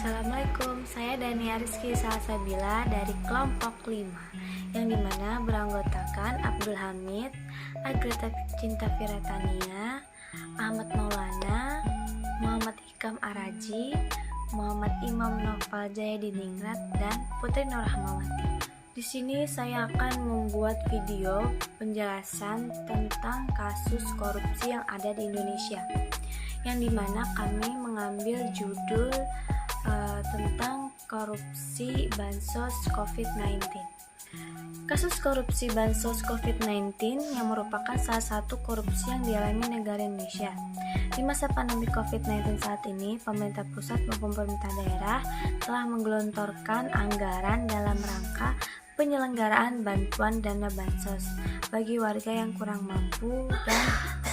Assalamualaikum, saya Dania Rizky Salsabila dari kelompok 5 yang dimana beranggotakan Abdul Hamid, Agreta Cinta Firatania, Ahmad Maulana, Muhammad Hikam Araji, Muhammad Imam Noval Jayadiningrat, dan Putri Nurrahmawati. Di sini saya akan membuat video penjelasan tentang kasus korupsi yang ada di Indonesia, yang dimana kami mengambil judul tentang korupsi bansos COVID-19. Kasus korupsi bansos COVID-19 yang merupakan salah satu korupsi yang dialami negara Indonesia. Di masa pandemi COVID-19 saat ini, pemerintah pusat maupun pemerintah daerah telah menggelontorkan anggaran dalam rangka penyelenggaraan bantuan dana bansos bagi warga yang kurang mampu dan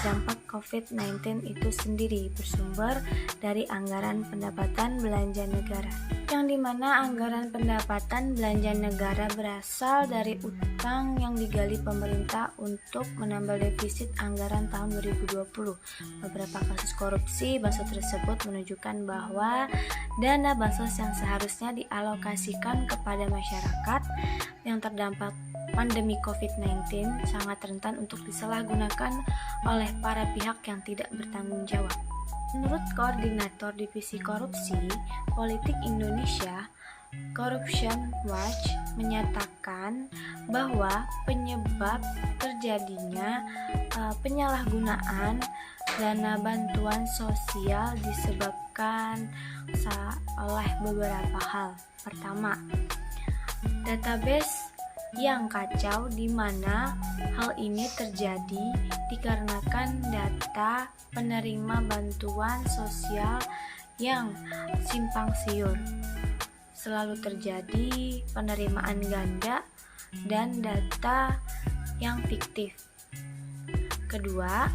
dampak COVID-19 itu sendiri bersumber dari anggaran pendapatan belanja negara, yang dimana anggaran pendapatan belanja negara berasal dari utang yang digali pemerintah untuk menambal defisit anggaran tahun 2020. Beberapa kasus korupsi bansos tersebut menunjukkan bahwa dana bansos yang seharusnya dialokasikan kepada masyarakat yang terdampak pandemi COVID-19 sangat rentan untuk disalahgunakan oleh para pihak yang tidak bertanggung jawab. Menurut Koordinator Divisi Korupsi Politik Indonesia, Corruption Watch menyatakan bahwa penyebab terjadinya penyalahgunaan dana bantuan sosial disebabkan oleh beberapa hal. Pertama, database yang kacau, di mana hal ini terjadi dikarenakan data penerima bantuan sosial yang simpang siur. Selalu terjadi penerimaan ganda dan data yang fiktif. Kedua,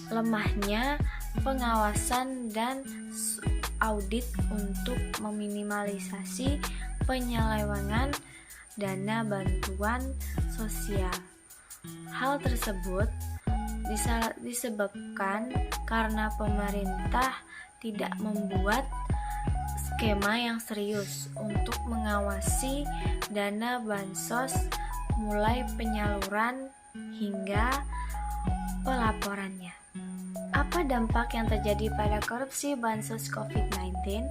lemahnya pengawasan dan audit untuk meminimalisasi penyelewengan dana bantuan sosial. Hal tersebut disebabkan karena pemerintah tidak membuat skema yang serius untuk mengawasi dana bansos mulai penyaluran hingga pelaporannya. Apa dampak yang terjadi pada korupsi bansos COVID-19?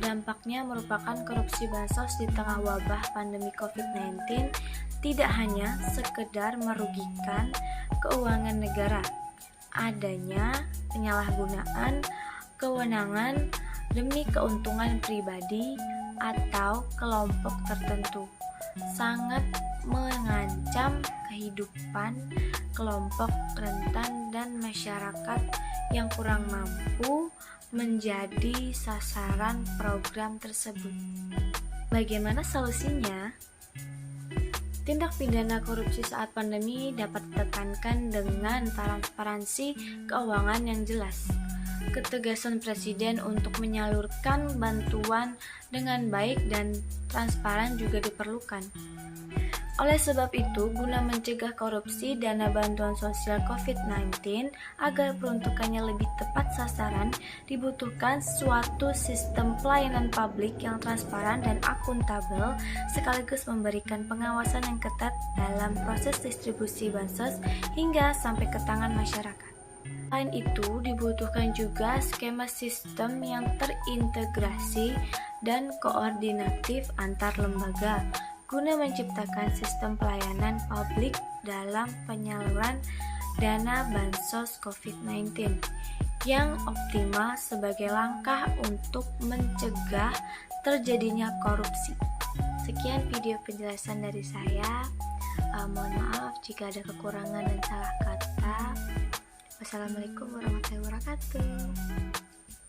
Dampaknya merupakan korupsi bansos di tengah wabah pandemi COVID-19 tidak hanya sekedar merugikan keuangan negara. Adanya penyalahgunaan kewenangan demi keuntungan pribadi atau kelompok tertentu sangat mengancam kehidupan kelompok rentan dan masyarakat yang kurang mampu menjadi sasaran program tersebut. Bagaimana solusinya? Tindak pidana korupsi saat pandemi dapat ditekankan dengan transparansi keuangan yang jelas. Ketegasan Presiden untuk menyalurkan bantuan dengan baik dan transparan juga diperlukan. Oleh sebab itu, guna mencegah korupsi dana bantuan sosial COVID-19 agar peruntukannya lebih tepat sasaran, dibutuhkan suatu sistem pelayanan publik yang transparan dan akuntabel, sekaligus memberikan pengawasan yang ketat dalam proses distribusi bansos hingga sampai ke tangan masyarakat. Selain itu, dibutuhkan juga skema sistem yang terintegrasi dan koordinatif antar lembaga, guna menciptakan sistem pelayanan publik dalam penyaluran dana bansos COVID-19 yang optimal sebagai langkah untuk mencegah terjadinya korupsi. Sekian video penjelasan dari saya. Mohon maaf jika ada kekurangan dan salah kata. Wassalamualaikum warahmatullahi wabarakatuh.